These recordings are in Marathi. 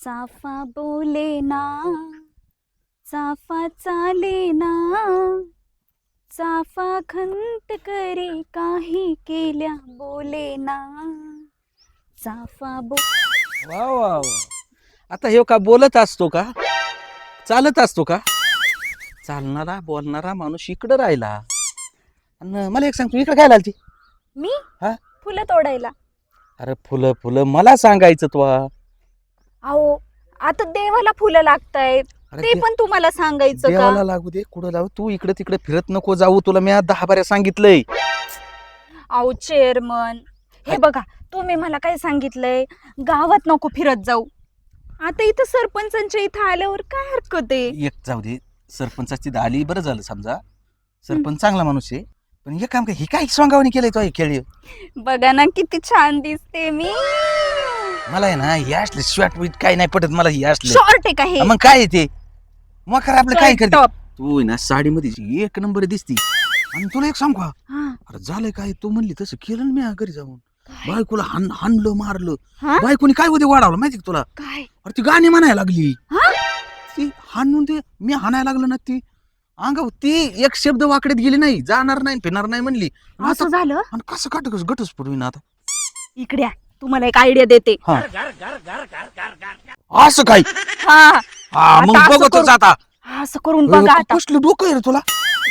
चाफा बोले ना, चाफा चाले ना, चाफा खंत करे काही केल्या बोले ना, चाफा वा वा वा. आता हे का बोलत असतो का, चालत असतो का? चालणारा बोलणारा माणूस इकडं राहिला. आणि मला एक सांग, तू इकडे काय लागती? मी हा? फुलं तोडायला. अरे फुलं फुलं मला सांगायचं तू. अहो आता देवाला फुलं लागतायत, अरे ते पण तुम्हाला सांगायचं का? देवाला लागू दे, कुठं लागू, तू इकडे तिकडे फिरत नको जाऊ. तुला मी आज 10 बाऱ्या सांगितलंय. अहो चेअरमन, हे बघा, तुम्ही मला काय सांगितलंय, गावात नको फिरत जाऊ. आता इथं सरपंचांच्या इथं आल्यावर काय हरकत आहे? एक जाऊ दे, सरपंचाची आली बरं झालं. समजा सरपंच चांगला माणूस आहे, पण हे काम काय, ही काय स्वांगावणी केलंय तो खेळ? बघा ना किती छान दिसते मी. मला आहे ना हे असले शॉर्ट वीट काही नाही पटत. मला हे असले शॉर्ट आहे का हे? मग काय आहे ते मग आपलं काय करते टॉप. तू आहे ना साडीमध्ये एक नंबर दिसती. आणि तुला एक सांग का, हा. अरे झालंय काय, तू म्हणली तसं केलं ना मी घरी जाऊन. बायकोला हाणलं मारलं. हा? बायकोनी काय उद्या वाढवलं माहिती का तुला? काय? अरे ती गाणी म्हणायला लागली. हा? ती हाणून ते मी हाणायला लागलो ना, ती अंगावर ती एक शब्द वाकड्यात गेली नाही, जाणार नाही फिरणार नाही म्हणली. आणि असं आता- झालं? आणि कसं गटच पडवीन आता. इकडे या, तुम्हाला एक आयडिया देते. हा. असं काय? हा, हा मग आता असं बघतच करू. आता. असं करून बघा आता. कसलं डोकं आहे रे तुला?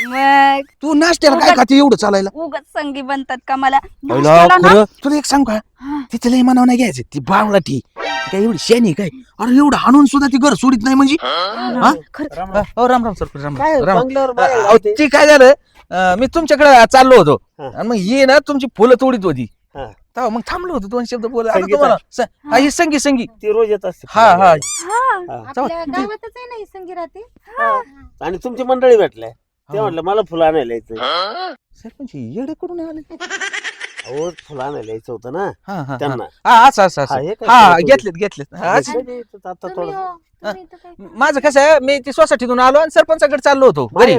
मग तू नाश्त्याला काय उगाच- खाते एवढं चालायला? उगाच संगी बनतात का मला? पहिला नाश्त्याला ना- खरं तुला एक सांग का, हा. तिथे लय मनाव नाही घ्यायचं. ती बावळाटी काय एवढी शेणी काय? अरे एवढं हाणून सुद्धा ती घर सोडित नाही म्हणजे. हा? खरं. हो राम राम सर, राम काय राम. बंगल्यावर बाहेर अहो, लावते? ती काय झालं, मी तुमच्याकडे चाललो होतो हा. आणि मग ही ना तुमची फुलं तोडीत होती. हा. तेव्हा मग थांबलो होतो, 2 शब्द बोल. आता संगीता. तुम्हाला हा, ही संगी ती रोज येत असते. हा हा हा. जाऊ. आपल्या गावातच आहे ना ही संगी राहते. आणि तुमची मंडळी भेटल्या, ते हा. म्हटलं मला फुलं आणायला यायचं. सरपंच येडे कुठून आले? अहो फुलं आणायला यायचं होतं ना हा हा त्यांना. हा असं असं हा, असं. हे काय हा करत घेतलेत. हा, असं. घेतलं नाही, तर आता तुम्ही थोडं हो, तुम्ही इथं काय माझं कसं आहे, मी ती सोसायटीतून आलो आणि सरपंचाकडे चाललो होतो घरी.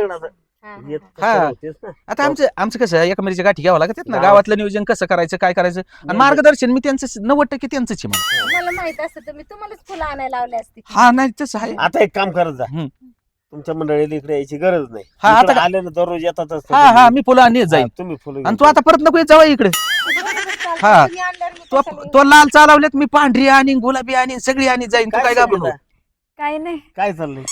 हा, येत हा. हा. होतेच ना. आता आमचं कसं आहे, एकमेरीच्या गाठी घ्यावं लागतात ना, गावात. गावातलं नियोजन कसं करायचं, काय करायचं, आणि मार्गदर्शन मी त्यांचं 90% त्यांचंच आहे मला. मला माहित असतं तर मी तुम्हालाच फुलं आणायला लावले असते. हा नाही तसं आहे. आता एक काम करत जा, हम्म. तुमच्या मंडळीला इकडे यायची गरज नाही. हा, इकडे आता- आले ना दररोज येतातच ते हा हा तुम्ही. मी फुलं आणि जाईन. हा, तुम्ही फुलं आणि घेऊन तू आता परत नको येत जावा इकडे. हा. तुम्ही आणल्यावर मी तो कशाला येऊ? तो लाल चालवलेत, मी पांढरी आणि गुलाबी आणि सगळी आणि जाईन. तू काय घाबरू नको. काय नाही, काय चाललंय?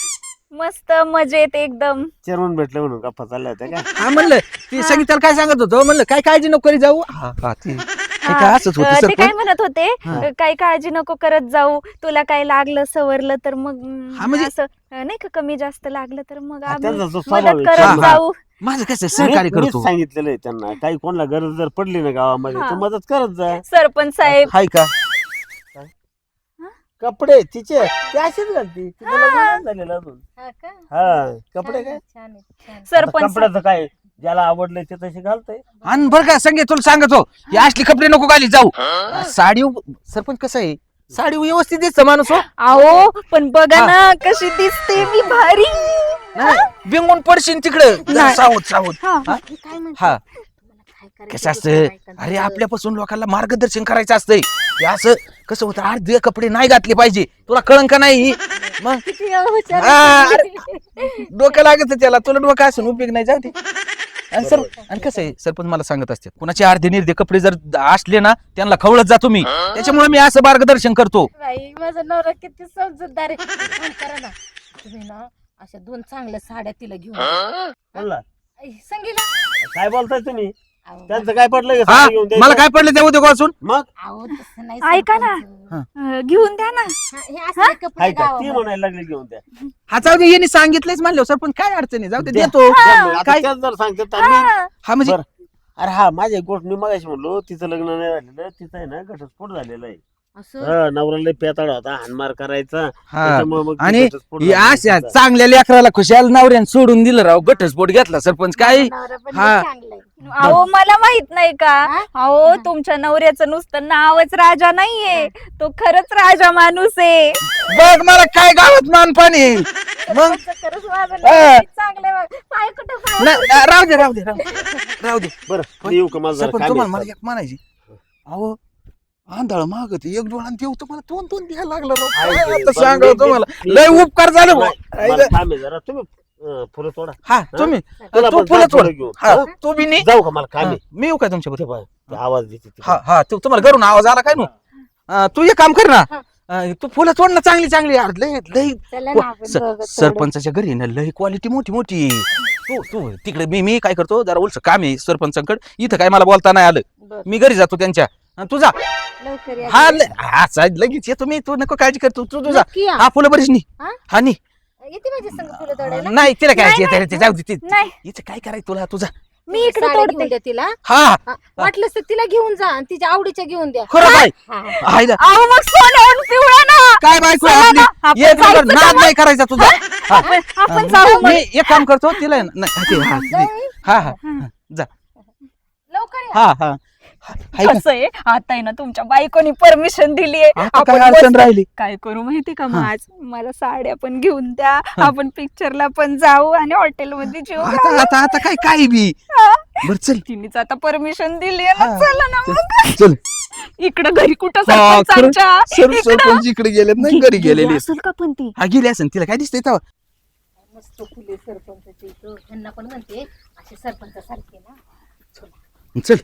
मस्त मजेत एकदम. चेअरमन भेटले म्हणून गप्पा चालल्या होत्या का? हा म्हणलं ती संगीताला काय सांगत होतो, म्हणलं काय काळजी नको करी जाऊ. हा हा ती हे काय असंच होतं ते काय सरपंच. म्हणत होते, हा. काही काळजी नको करत जाऊ, तुला काय लागलं सवरलं तर मग हा, म्हणजे- असं नाही का, कमी जास्त लागलं तर मग हा, आम्ही त्यांचा जो स्वभाव मदत आहे. हा, करत हा. जाऊ. माझं कसं सहकार्य मीच करतो. सांगितलेलं आहे त्यांना, काही कोणाला गरज जर पडली ना गावामध्ये हा. तर मदत करत जा. सरपंच साहेब. हाय का? कपडे तिचे ते असेच घालते, तिचं लग्न नाही झालेलं अजून. हा का? हा कपडे काय छान आहे, छान आहे. सरपंच आता कपड्याचं काय, ज्याला आवडलंय ते तसे घालतंय. आणि बरं का संगीत, तुला सांगतो ही असली कपडे नको घाली जाऊ. साडी सरपंच कसं आहे, साडी व्यवस्थित दिसतं माणूस. हो अहो पण बघा हा. ना कशी दिसते मी, भारी. नाही बिंगून पडशील तिकडं. जरा नाही. सावध हा. हा? मी काय म्हणते, हा तुम्हाला काय करायचं कसं ते असतं, करायचं. अरे आपल्यापासून लोकांना मार्गदर्शन करायचं असतंय. हे असं कसं होतं, अर्धे कपडे नाही घातले पाहिजे. तुला कळण का नाही? मग किती हुशार हा, आहे. डोकं लागत त्याला, तुला डोकं असून उपयोग नाही, जाऊ दे. आणि कसं आहे, सरपंच मला सांगत असते, कुणाचे अर्धे निर्धे कपडे जर असले ना त्यांना खवळत जातो मी. त्याच्यामुळे मी असं मार्गदर्शन करतो. बाई माझा नवरा किती समजूतदार आहे. काम करा ना तुम्ही ना, अशा 2 चांगल्या साड्या तिला घेऊन या. बोला संगीला काय बोलताय तुम्ही? अहो, त्यांचं काय पडलं का? हा साडी घेऊन द्यायचं? मला काय पडलं त्या उद्योगापासून? मग अहो, तसं नाही ऐका ना. सरपंच. घेऊन द्या ना. हा, हे असले कपडे हाय का ती गावामध्ये. म्हणायला लागली घेऊन द्या. हा जाऊ दे, यांनी सांगितलंच म्हणलं सरपंच, काय अडचण आहे, जाऊ दे द्या. देतो. द्या मग. आता काय? त्याच जर सांगते तर आम्ही- हा. हा म्हणजे बरं. अरे हा माझ्या एक गोष्ट मी मगाशी म्हणलो, तिचं लग्न नाही झालेलं, तिचं आहे ना घटस्फोट झालेला आहे. असं हा, नवऱ्याला पेताड होता, हानमार करायचा. हा त्याच्यामुळे मग आणि घटस्फोट ही झालेला अशा तिचा. चांगल्या लेकराला खुशाल नवऱ्यानं सोडून दिलं राव, घटस्फोट घेतला सरपंच. काय नवरा पण हा. लई चांगला आहे. अहो मला माहित नाही का, हा? अहो तुमच्या नवऱ्याचं नुसतं नावच राजा नाहीये, तो खरंच राजा माणूस आहे. बघ मला काय गावात मानपान आहे. मग सरपंच खरंच माझा हा. नवरा किती चांगला आहे. पाय कुठं पाय? राहू दे राहू दे राहू दे राहू दे. बरं मी येऊ का? माझं जरा सरपंच काम तुम्हाला आहे. मला एक म्हणायची, अहो आंधळ मागत एक डोळा देऊ तर मला दोन दोन द्यायला लागला राव. आहे काय ते, आता पण सांगा मी- तुम्हाला मी- लय उपकार झाले बुवा. मला काम आहे जरा तुम्ही फुलं तोडा हा तुम्ही तुला तू पण फुलं जा तोड फुलं घेऊन. हा हा? तू बी नाही जाऊ का मला काम आहे मी येऊ काय तुमच्या ते बरोबर पाय, ते आवाज देते ते. हा हा तुम्हाला घरून आवाज आला काय नु तू एक काम कर ना तू फुलं तोड ना चांगली चांगली यार लय लय चला ना आपण दोघं तोडू. सरपंचाच्या घरी ना लय क्वालिटी मोठी मोठी तू तू तिकडे मी काय करतो जरा उलस काम आहे सरपंचांकडे इथं काय मला बोलता नाही आलं बरं. मी घरी जातो त्यांच्या तू जा लवकर या. हा हा साहेब लगेच येतो मी तू नको काळजी कर तू तू जा नक्की या. हा फुलं बरीच नाही हा? हा नाही येते माझ्या संग फुलं तोडायला. नाही तिला काय नाही, येते, जाऊ दे नाही. इथं काय करायचं तुला तुझा मी इकडे साड्या तोडते घेऊन द्या तिला. हा हा, वाटलंच तर तिला घेऊन जा आणि तिच्या आवडीच्या घेऊन द्या. खरं बाय हा. आईला अहो मग सोन्याहून पिवळा ना काय बायको चला आपली ना, आपण एक नंबर जायचं नाद का नाही करायचा तुझा हा. आपण जाऊ मी एक काम करतो तिला आहे ना- नाही, ते, हा, जाऊ. हा हा जा लवकर या. हा हा हाय का? कसं आहे आता आहे ना तुमच्या बायकोनी परमिशन दिली आहे आता काय अडचण राहिली काय करू माहिती का मग हा. आज मला साड्या पण घेऊन द्या आपण पिक्चरला पण जाऊ आणि हॉटेलमध्ये जेवू आता आता आता काय काय बी हा. बर चल तिनेच आता परमिशन दिली आहे ना हा. चला ना मग चल इकडं घरी कुठं हा, खरं. सरपंचांच्या सर इकडं. सरपंच इकडे गेलेत नाही घरी गेलेली असेल का पण ती हा गेली असेल तिला काय दिसतंय तेव्हा मस्त फुले सरपंचाचे इथं. त्यांना पण म्हणते असे सरपंचासारखे ना. चल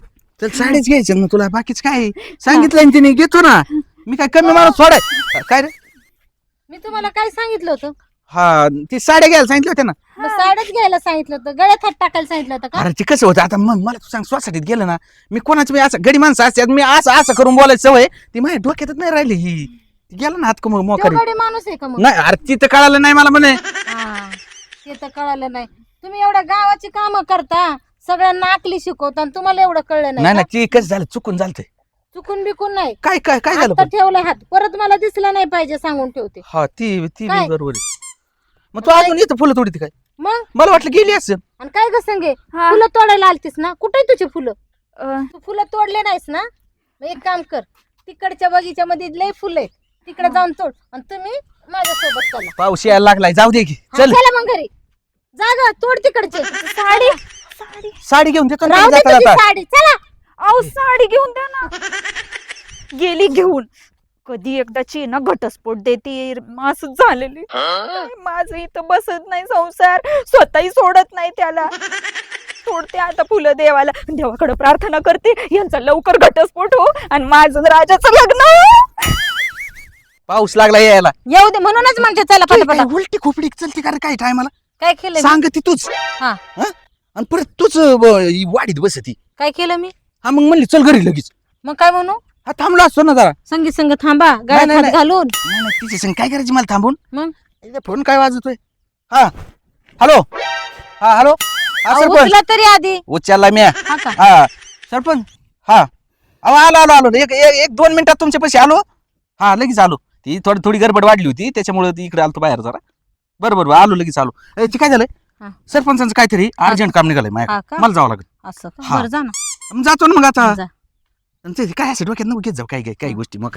चल साडीच घ्यायच्या ना तुला बाकीच काय सांगितलंय ना तिने घेतो ना मी काय कमी माणूस सोडाय काय रे मी तुम्हाला काय सांगितलं होतं? हा ती साड्या घ्यायला सांगितलं होत्या ना मग साड्याच घ्यायला सांगितलं होतं, गळ्यात हात टाकायला सांगितलं होतं का? अरे ते कसं होतं आता मग मला तू सांग सोसायटीत गेलं ना मी कोणाचं मी असं गडी माणसं असतात मी असं असं करून बोलायचं सवय ती माझ्या डोक्यातच नाही राहिली ही ती गेला ना हात तो मोकारी गडी माणूस आहे का मग? नाही अरे तिथं कळालं नाही मला म्हणे हा, ते तर कळालं नाही. तुम्ही एवढ्या गावाची कामं करता, सगळ्यांना आकली शिकवता आणि तुम्हाला एवढं कळलं नाही नाही ना का? ती कसं झालं चुकून झालं ते चुकून बिकून नाही. काय काय काय झालं आता पण? ठेवला हात, परत मला दिसला नाही पाहिजे सांगून ठेवते. हा ती ती काय? बी बरोबर आहे मग तू अजून इथं फुलं तोडती काय मग मला वाटलं गेली असेल आणि काय ग संगे, हा. फुलं तोडायला आलतीस ना? कुठे तुझे फुलं? अं, तू फुलं तोडले नाहीस ना? मग एक काम कर, तिकडच्या बगीच्यामध्ये लय फुलं आहेत, तिकडे जाऊन तोड आणि तुम्ही माझ्यासोबत चला. पाऊस यायला लागलाय जाऊ दे की हा, चल चला मग घरी जागा तोड तिकडचे. साडी साडी साडी घेऊन देतो ना राहू दे जाता तुझी जाता साडी, चला. अहो साडी घेऊन द्या ना गेली घेऊन कधी एकदाची ना घटस्फोट देते असं झालेली काय माझं इथं बसत नाही संसार स्वतःही सोडत नाही त्याला सोडते आता फुलं देवाला देवाकडे प्रार्थना करते यांचा लवकर घटस्फोट हो आणि माझं राजाचं लग्न हो. पाऊस लागला यायला येऊ दे म्हणूनच म्हणते चला पटापटा. काय उलटी खोपडी चलते का रे काय टायमाला काय केलं मी? सांग ती तूच हा. हा? आणि परत तूच ही वाडीत बसती काय केलं मी? हा मग म्हणली चल घरी लगेच मग काय म्हणू? हा थांबलो असतो ना जरा संगी संग थांबा, गळ्यात नाही, हात नाही. घालून. नाही नाही तिच्या संग काय करायची मला थांबून मग इथे फोन काय वाजतोय हा हॅलो हा हॅलो हा अहो, सरपंच उचला तरी आधी. उचलला मी हा का? हा सरपंच हा अहो आलो आलो आलो एक 2 मिनिटात तुमच्या पैसे आलो हा लगेच आलो ती थोडी गडबड वाढली होती त्याच्यामुळे ती इकडे आलो बाहेर जरा बरोबर आलो लगेच आलो ते काय हा. झालंय सरपंचांचं काहीतरी अर्जंट काम निघालंय हा माझ्या का? मला जावं लागेल असं का? हा. बरं जा ना. मग जातो ना मग आता जा. आणि ते काय असं डोक्यात नको घेत जाऊ काय काही गोष्टी मग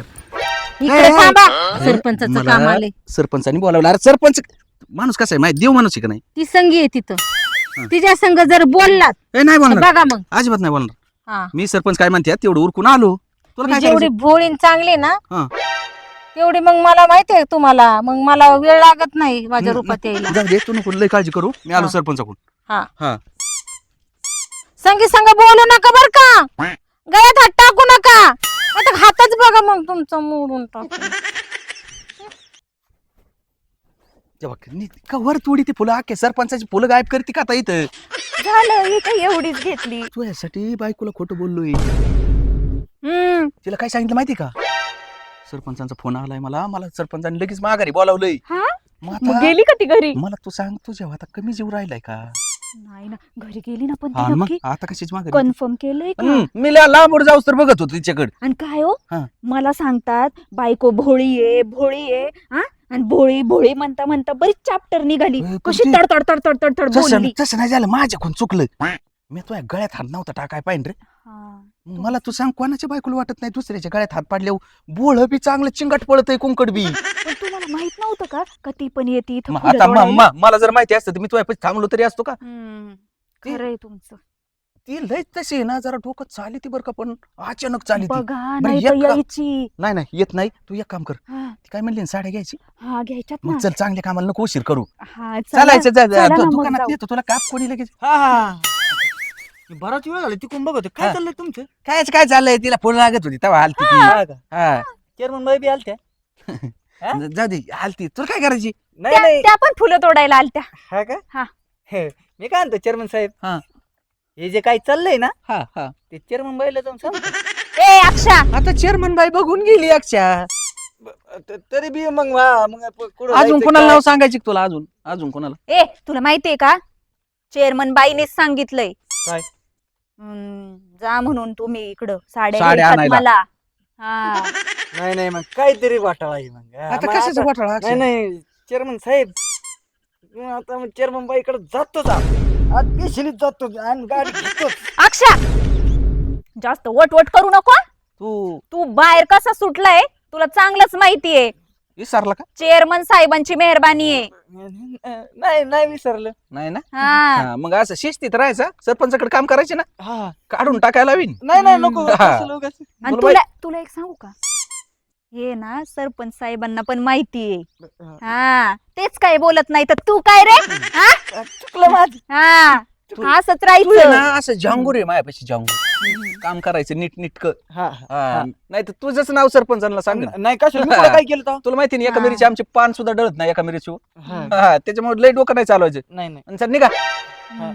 इकडे ए, थांबा, अरे, सरपंचाचं मला काम आले. सरपंचानी बोलावलं अरे सरपंच माणूस कसा आहे माहिती देव माणूस आहे का नाही ती संगी आहे तिथं, तिच्या संग जर बोललात ए नाही तर बोलणार बघा मग. अजिबात नाही बोलणार हा, मी सरपंच काय म्हणते तेवढं उरकून आलो तुला मी काय जेवढी करायचं? भोळीन चांगली ना हा. तेवढी मग मला माहितीये तुम्हाला, मग मला वेळ लागत नाही माझ्या रूपात यायला. जाऊ दे तू नको लय काळजी करू मी आलो हा. सरपंचाकडून हा, हा संगी संग बोलू नका बर का, गळ्यात हात टाकू नका. आता हातच बघा मग तुमचं मोडून टाकू. जेव्हा का वर तोडी ती फुलं आखे सरपंचाची फुलं गायब करते का आता इथं झालं ही काही एवढीच घेतली तू यासाठी बायकोला खोटं बोललोय हम्म तिला काय सांगितलं माहिती का सरपंचांचा फोन आलाय मला सरपंचाने लगेच माघारी बोलावलंय हा मग मग आता गेली का ती घरी मला तू सांग तू जेव्हा आता कमी जीव राहिलाय का नाही ना घरी गेली ना पण ती हा मग नक्की आता कशाची माघारी कन्फर्म केलंय का मी लांबवर जाऊस तर बघत होतो तिच्याकडे आणि काय हो हा. मला सांगतात बायको भोळी आहे हा आणि भोळी भोळी म्हणता म्हणता बरीच चॅप्टर निघाली पण कशी ती- तड तड तड तड तड तड तसं बोलली तसं नाही झालं माझ्याकडून चुकलं मी तुझ्या गळ्यात हात नव्हता टाकाय पाहिजे रे हा. मला तू सांग कोणाच्या बायकोला वाटत नाही दुसऱ्याच्या गळ्यात हात पाडल्यावर बोळ बी चांगलं चिंगट पळतय कुंकड बी पण तुम्हाला माहित नव्हतं का ती पण येते इथं मग फुलं आता तोडायला? मला जर माहिती असतं तर मी तुझ्या थांबलो तरी असतो का हम्म, खरंय तुमचं ती लय तशी आहे ना जरा डोकं चाली ती बरं का पण अचानक चाली ती बघा बरं, नाही एक तर का- यायची. नाही नाही येत नाही तू एक काम कर हा ती काय म्हणली ना, साड्या घ्यायची हा, घ्यायच्यात मग ना. चल चांगल्या कामाला नको उशीर करू हा चला. चालायचं चला ना मग दुकानात जाऊ. येतो तुला काप कोणी लगेच हा हा बराच वेळ झाला तिकून बघत हा. काय चाललंय तुमचं काय चाललंय तिला फोन लागत होती तेव्हा आलती ती हा का हा चेअरमन बाई बी आलत्या हा? जाऊ दे आलती तुला काय करायची नाही त्या नाही त्या पण फुलं तोडायला आलत्या. हा का हा. हे, मी काय म्हणतो चेअरमन साहेब हा. हे जे काही चाललंय ना हा हा ते चेअरमन बाईला जाऊन सांग ए अक्षा, आता चेअरमन बाई बघून गेली अक्षा तरी बी मग मग कुठं अजून जायचं कोणाला काय? नाव सांगायची का तुला अजून कोणाला ए तुला माहितीये का चेअरमन बाईनेच सांगितलंय काय? जा म्हणून तुम्ही इकडं साड्या साड्या घ्यायच्यात आणायला. मला. हा नाही नाही मग काहीतरी वाटाळा आहे मग आता मग कशाचा घोटाळा नाही अक्षा? नाही चेअरमन साहेब मग आता मग चेअरमन बाईकडे जातोच आज पेशलीत जातो आणि गाडी घेतोच अक्षा, जास्त वटवट करू नको. तू तू बाहेर कसा सुटलाय तुला चांगलंच माहितीये. विसरला का चेअरमन साहेबांची मेहरबानी आहे. नाही नाही विसरलं नाही ना हा हा, मग असं शिस्तीत राहायचं सरपंचाकडे काम करायचे ना हा काढून टाकायला हवी नाही नाही नको हा. कशाला उगाच. आणि तुला तुला एक सांगू का, हे ना सरपंच साहेबांना पण माहितीये. हा तेच काय बोलत नाही तर तू काय रे. हा चुकलं माझ हा असंच तू आहे राहायचं. ना असं जांगूर आहे मायापाशी जांगूर काम करायचं नीट हा नाही तर तुझंच नाव सरपंचांना सांग ना. नाही कशाला मी कुठं काय केलं तेव्हा? तुला माहिती नाही एका हा. मिरीची आमचे पान सुद्धा डळत नाही एका मिरीची हा. त्याच्यामुळे लय डोकं नाही चालवायचं नाही नाही आणि चल निघा हम्म.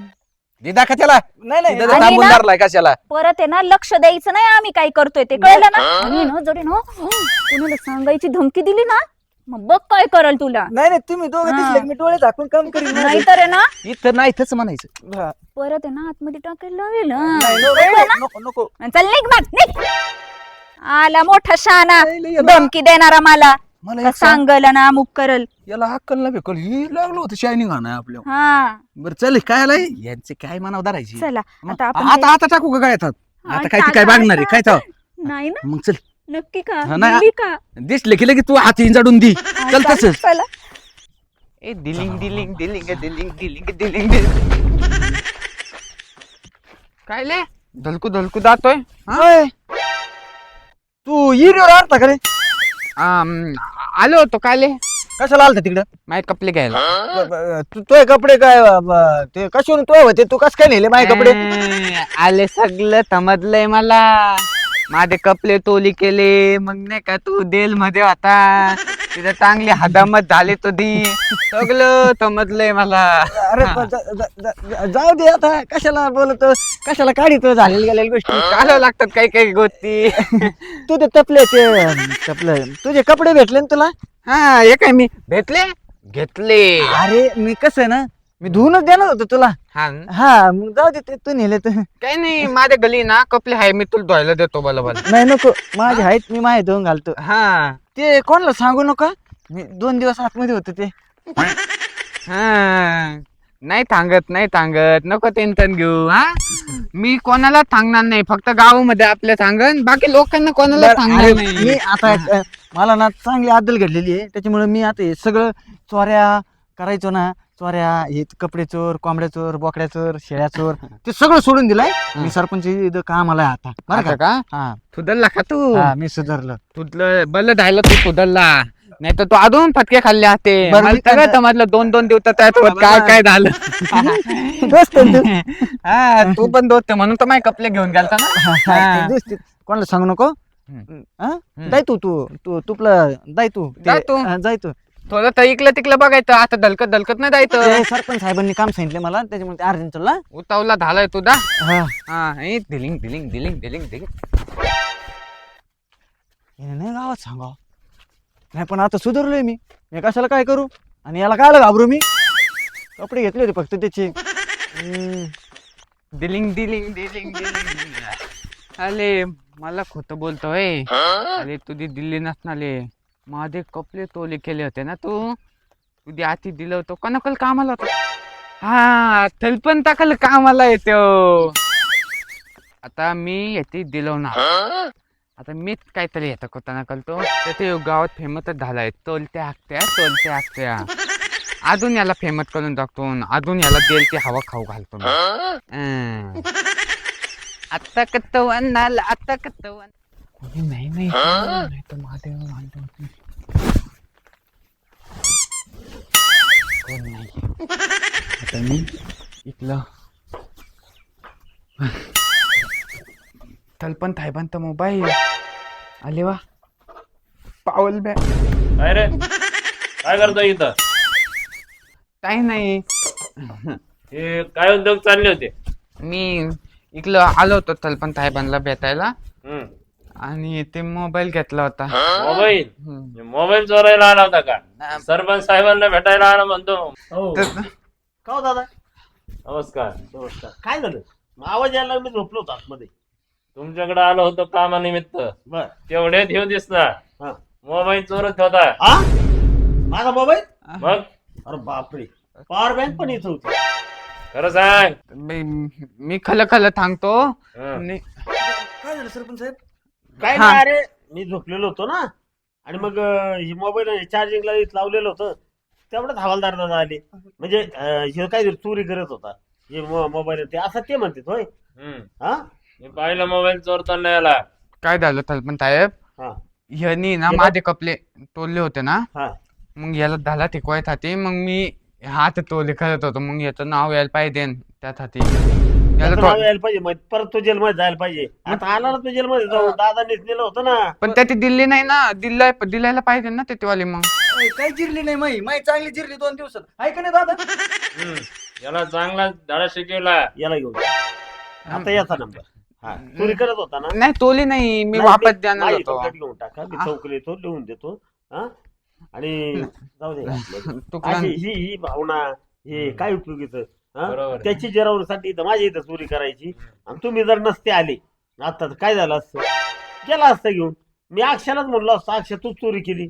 दे दाखा त्याला नाही नाही तिथं आणि थांबून ना- धरलाय कशाला परत आहे ना लक्ष द्यायचं नाही आम्ही काय करतोय ते कळलं ना. आणि ना जरी ना कुणाला सांगायची धमकी दिली ना मग बघ काय करल तुला. नाही नाही तुम्ही दोघं हा. दिसले की मी डोळे झाकून काम करीन नाही तर आहे ना इथं नाही इथंच म्हणायचं हा. परत आहे ना आतमध्ये टाकायला लावेल. नाही, कळलं ना? नको नको चल निघ मग निघ. आला मोठा शाना नाही, लय याला- धमकी देणारा मला मला का एक सांग, सांगल ना अमुक करल. याला अक्कल नाही भेकल ही लागलं होतं शायनिंग आणा आपल्या हा बरं चल काय आलंय यांचे काय मनाव धरायची चला मग आता आपण आता टाकू का काय हा, आता काय ती काय टाका, बागणार आहे काय टाका. थांब नाही ना मग चल नक्की का हा, नाही. दिली का दिसले की लगेच तू हात इंजाडून दी हा, चल चला, तसंच चला. ए दिलिंग दिलिंग दिलिंग दिलिंग दिलिंग दिलिंग दिलिंग काय ले धलकू धलकू जातोय होय. तू हिरीवर आणता का रे आलो होतो काय ले कशाला आलता तिकडं माझे कपडे घ्यायला तुझे कपडे काय ते कशावरून तो होते तू कस काय नेले माझे कपडे आले सगळं समजलंय मला माझे कपडे तोली केले मग नाही का तू देल मध्ये होता तिथे चांगली हदामत झाली तुझी सगळं समजलंय मला अरे पण जाऊ दे आता कशाला बोलतो कशाला काढितो झालेल्या गेलेल्या गोष्टी काढावं लागतात काही काही गोष्टी तू ते तपले तुझे कपडे भेटले ना तुला हा हे काय मी भेटले घेतले अरे मी कसं आहे ना मी धुवूनच देणार होतो तुला हा हा मग जाऊ दे ते तू नेले तर काही नाही माझ्या गली ना कपडे आहे मी तुला धुवायला देतो बोला बोला नाही नको माझे आहेत मी माझे धुवून घालतो हा ते कोणाला सांगू नका मी 2 दिवस आतमध्ये होते ते हा नाही सांगत नको टेन्शन घेऊ हा मी कोणाला सांगणार नाही फक्त गावामध्ये आपल्या सांगन बाकी लोकांना कोणाला अरे, सांगणार मी नाही आता मला ना चांगली आदल घडलेली आहे त्याच्यामुळे मी आता हे सगळं चोऱ्या करायचो ना चोऱ्या हे कपडे चोर कोंबड्या चोर बोकड्या चोर शेळ्या चोर ते सगळं सोडून दिलंय मी सरपंच इथं कामाला आहे आता बरं आता का का हा सुधरला का तू हा मी सुधारलं तुझलं बल धायला तू सुधरला नाही तर तू अजून फटके खाल्ले असते बरं, मला मी काय- सगळं समजलं 2-2 दिवसात त्यासोबत काय काय झालं दोस्त आहे तू. हा तू पण दोस्त आहे, म्हणून तर माझे कपडे घेऊन गेलता ना हा, ते दोस्त आहे. कोणाला सांगू नको हा? जाय तू तुपलं जाय तू जाय तू. जाय तू थोडं तर इकलं तिकलं बघायचं आता दलकत नाही जायचं ते सरपंच साहेबांनी काम सांगितलं मला त्याच्यामुळे ते अर्जंट चला उतावला झालाय तुझा हा हा हे दिलिंग दिलिंग दिलिंग दिलिंग दिलिंग हे नाही गावात सांगा नाही पण आता सुधारलोय मी कशाला काय करू आणि याला काय घाबरू मी कपडे घेतले होते फक्त त्याचे दिलिंग दिलिंग दिलिंग दिलिंग अले मला खोटं बोलतोय अरे तुझी दिल्ली नसणारे माझे कपडे तोले केले होते ना तुझी आधी दिलं होतं कोणाकल कामाला होतं हा थलपण टाकल कामाला येतो आता मी येते दिलो ना आता मीच काहीतरी येतं कोताना कळतो तर ते गावात फेमसच झालाय तोलत्या आकत्या अजून याला फेमस करून टाकतो अजून याला देल ते हवा खाऊ घालतो मी. आता कत्तवन आला आता कत्तवन. कोणी नाही नाही नाही तर महादेव भांडण होती. कोण नाही. आता मी इकलं तलपण थायबांत मोबाईल आले वा पावल बॅ. काय रे काय करतोय इथं? काही नाही. हे काय उद्योग चालले होते? मी इकलं आलो होतो तलपण थायबांना भेटायला हम्म. आणि ते मोबाईल घेतला होता. मोबाईल हम्म. मोबाईल चोरायला आला होता का? सरपंच साहेबांना भेटायला आला म्हणतो. तर- का हो दादा? नमस्कार. नमस्कार. काय झालं? मग आवाज यायला मी झोपलो होतो आतमध्ये. तुमच्याकडे आलो होतो कामानिमित्त. बर. तेवढ्यात येऊ दिसला हा. मोबाईल चोरत होता. हा? माझा मोबाईल? मग अरे बापरे, पॉवर बँक पण इथं होती. खरं सांग. मी खल थांगतो. हं. काय झालं सरपंच साहेब? काय हा. नाही, अरे मी झोपलेलो होतो ना, आणि मग ही मोबाईल चार्जिंगला लावलेलं होतं. तेवढंच हवालदार दादा आले. म्हणजे हे काहीतरी चोरी करत होता हे मोबाईल, ते असं ते म्हणते होय. हम्म. हा मी पाहिलं मोबाईल चोरताना याला. काय झालं तलपण साहेब? हा ह्यानी ना हे माझे कपडे तोडले होते ना, हा. मग याला झाला टिकवायत हाती. मग मी हात तोडले करत होतो. मग याचं नाव यायला पाहिजे त्यात हाती. याला त्याचं नाव तो- यायला पाहिजे, मग परत तो जेलमध्ये जायला पाहिजे. आता आला ना तो जेलमध्ये जाऊन, दादानीच नेलं होतं ना. पण त्याची दिल्ली नाही ना, दिलायला पाहिजे ना ते वाले. मग काही जिरली नाही माई चांगली जिरली 2 दिवसात. आहे का नाही दादा? हम्म. याला चांगला धडा शिकवला. याला घेऊन जा. आता याचा नंबर. हा, चोरी करत होता ना. नाही तोली नाही, मी नाही, वापस मी- देणार माझी होतो. कंप्लेंट घेऊन टाका, मी चौकली येतो, लिहून देतो. हा, आणि जाऊ दे आपलं. तुकला अशी ही भावना, हे काय उपयोगीचं? हा? बरोबर आहे. त्याची जिरवण्यासाठी इथं माझ्या इथं चोरी करायची, आणि तुम्ही जर नसते आले आता तर काय झालं असतं? गेला असतं घेऊन. मी अक्षराच म्हणलो असतो, अक्षर तूच चोरी केली.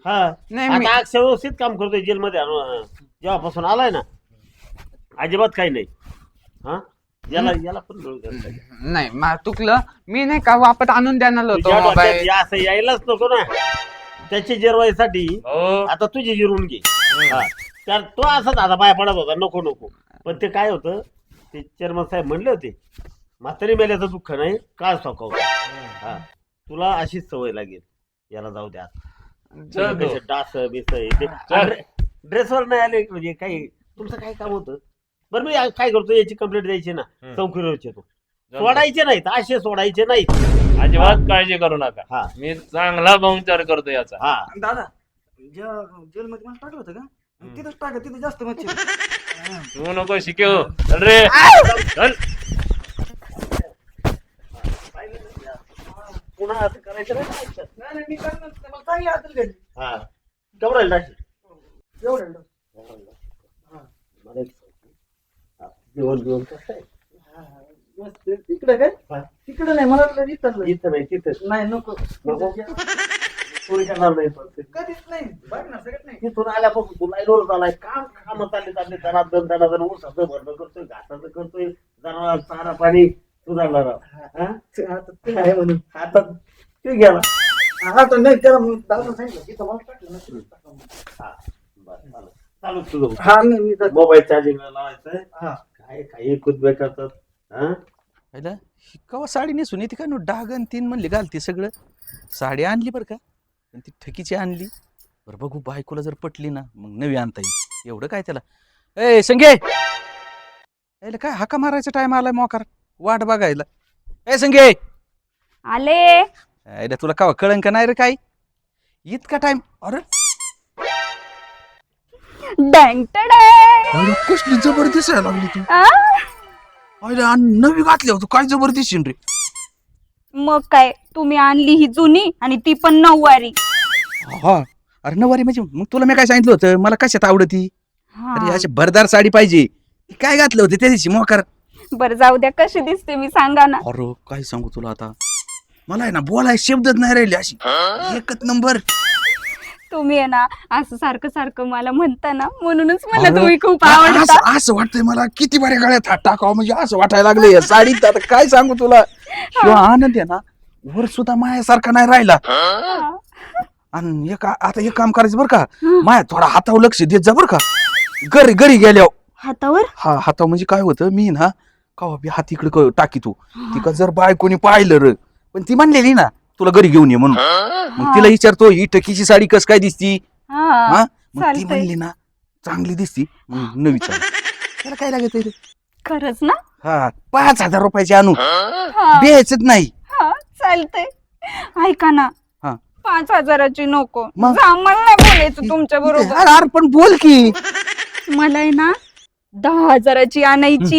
हा, नाही मी आता अक्षर व्यवस्थित काम करतोय जेलमध्ये. जेव्हापासून आलाय ना, अजिबात काही नाही. हा, याला पण मिळू द्या. नाही चुकलं. मी नाही का वापस आणून देणार होतो तुझ्या डोक्यात मोबाईल. हे असं यायलाच नको ना. त्याची जिरवायसाठी हो. आता तुझी जिरवून घे. हा. तर तो असाच आता पाय पडत होता, नको नको. पण ते काय होतं, ते चेअरमन साहेब म्हणले होते, म्हातारी मेल्याचं दुःख नाही, काळ सोकावतं. हा, तुला अशीच सवय लागेल. याला जाऊ द्या. चल तू. डास बिस चल. ड्रेसवर नाही आले म्हणजे काही तुमचं काय काम होतं? बरं, मी काय करतो, याची कंप्लेंट द्यायची ना, चौकीवर येतो. सोडायचे नाहीत, असे सोडायचे नाहीत. अजिबात काळजी करू नका. हा मी चांगला बहुचार करतो याचा. हा. दादा, जेलमध्ये मला टाकलं होतं का? तिथंच टाका, तिथे जास्त मच्छी. तू नको शिकव. चल रे चल. पुन्हा असं करायचं नाही. नाही, मी करणार नाही. मला चांगली आदल घडली. हा, केवढं टाकी एवढं मला एक सांग. हा, जेवण कसं आहे? मस्त. इकडे काय? तिकडे नाही, मला वाटलं इथं. इथं नाही, तिथं नाही, नको. चोरी करणार नाही. कधीच नाही, बघणार सगळं नाही. तिथून आल्यापासून तुला रोज झालाय. काम चालले दणादण ऊसाचं भरणं करतोय, घाटाचं करतोय, जनावर चारा पाणी सुधारणार. आता ते आहे म्हणून. आता ते गेला. आता नाही, त्याला दादा सांगितलं तिथं मला टाकलं ना, तिथंच टाका म्हणून. हा, बरं, चालेल. चालू तुझं हा, नाही, मी जातो. मोबाईल चार्जिंगला लावायचं. हा. काय काही कुदबे करतात. हा, पहिला कवा साडी नेसून येते का नो, डागन 3 म्हणले घालते सगळं. साडी आणली बरं का, पण ती ठकीची आणली. बरं बघू, बायकोला जर पटली ना मग नवी आणता येईल. एवढं काय त्याला. ए संगे, यायला काय हाका मारायचा टाइम आलाय मोकार, वाट बघायला. ए संगे, आले. यायला तुला कवा कळंन का नाही रे काय इतका टाइम? अरे डँग टडॅng. कसली जबरदस्त आहे लागली तू. आ? अरे नवी घातली होती, काय जबरदस्त रे. मग काय, तुम्ही आणली ही जुनी आणि ती पण 9वारी. हा, अरे नवारी म्हणजे मग तुला मी काय सांगितलं होतं, मला कशात आवडती. हा. अरे अशी भरदार साडी पाहिजे. ती काय घातलं होतं त्या दिवशी मोकार. बरं जाऊ द्या, कशी दिसते मी सांगा ना. अरे काय सांगू तुला आता, मला आहे ना बोलाय शब्दच नाही राहिले. अशी एकच नंबर. तुम्ही आहे ना असं सारखं सारखं मला म्हणता ना, म्हणूनच मला अरे, तुम्ही खूप आवडता. असं वाटतंय मला किती बऱ्या गळ्यात हात टाकावं म्हणजे असं वाटायला लागलं या साडीत. आता काय सांगू तुला, शिवा आनंद आहे ना वर सुद्धा मायासारखा नाही राहिला. हा. आणि आता एक काम करायचं बरं का, माया थोडा हातावर लक्ष देत जा बरं का. घरी गेल्यावर. हातावर? हा, हातावर म्हणजे काय होतं, मी ना कवा बी हात इकडे टाकी तू ती का जर बायकोनी पाहिलं र पण ती म्हणलेली ना तुला घरी घेऊन ये म्हणून मग तिला विचारतो ही टकीची साडी कस काय दिसती हा हा मग ती चालतंय. म्हणली ना चांगली दिसती मग न विचार त्याला काय लागत रे खरंच ना हा 5,000 रुपयाची आणू हा द्यायचंच नाही हा चालतंय. ऐका ना हा. 5,000ची नको मग? जा, मला नाही बोलायचं तुमच्या बरोबर. अरे अरे पण बोल की मला आहे ना 10,000ची आणायची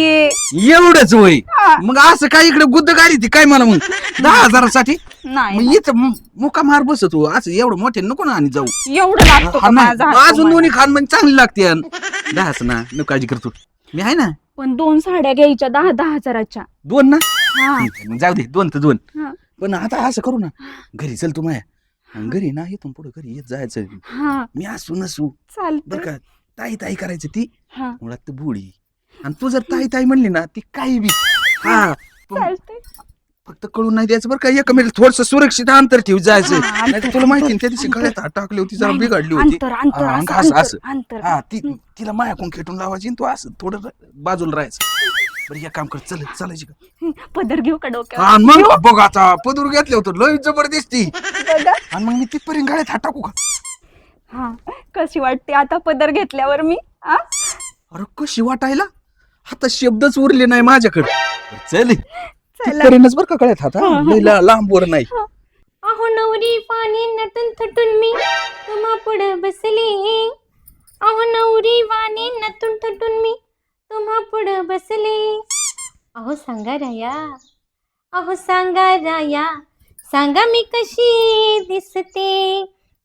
एवढंच होय हा. मग असं काय इकडे गुद्द गाडी ती काय मला मग 10,000साठी नाही मग इथं मुका मार बसतो असं एवढं मोठे नको ना आणि जाऊ एवढं लागतो हा का नाही. माझा मग हात अजून तुम्हाला? दोन्ही खान म्हणजे चांगली लागते दहाच ना नको काळजी करतो मी आहे ना पण 2 साड्या घ्यायच्या 10,000च्या. 2 ना हा ठीक आहे, मग जाऊ दे 2 तर 2 हा. पण आता असं करू ना घरी चल तू माया घरी ना इथून पुढे घरी येत जायचं हा मी असू नसू बर चालतंय. का ताई ताई करायचं ती हा मुळात तर बुडी आणि तू जर ताई ताई म्हणली ना ती काही बी हा पण चालतंय. फक्त कळून नाही द्यायचं बरं का एका मिनिट थोडस सुरक्षित अंतर ठेव जायचं हा, अंतर, नाही तुला माहिती ना, त्या दिवशी गळ्यात हात टाकली होती जरा नाही, बिघडली होती अंतर अंतर हा, असं, असं, अंतर, असं. अंतर. हा तिला मायाकून खेटून लावायची आणि तू असं थोडं बाजूला राहायचं बरं एक काम कर चालायची का पदर घेऊ का डोक्यावर? हा, मग बघ आता पदूर घेतले होतं लय जबरदस्ती बघा. आणि मग मी तिथपर्यंत गाड्यात हात टाकू का हा कशी वाटते आता पदर घेतल्यावर मी हा? अरे कशी वाटायला आता शब्दच उरले नाही माझ्याकडे चल चला. तिथपर्यंतच बरं का गळ्यात हात हा? लय लांब वर नाही अहो नवरी पाणी नटून थटून मी तुम्हा पुढे बसले. अहो नवरी वाणी नटून थटून मी तुम्हा पुढे बसले. अहो सांगा राया, अहो सांगा राया, सांगा मी कशी दिसते.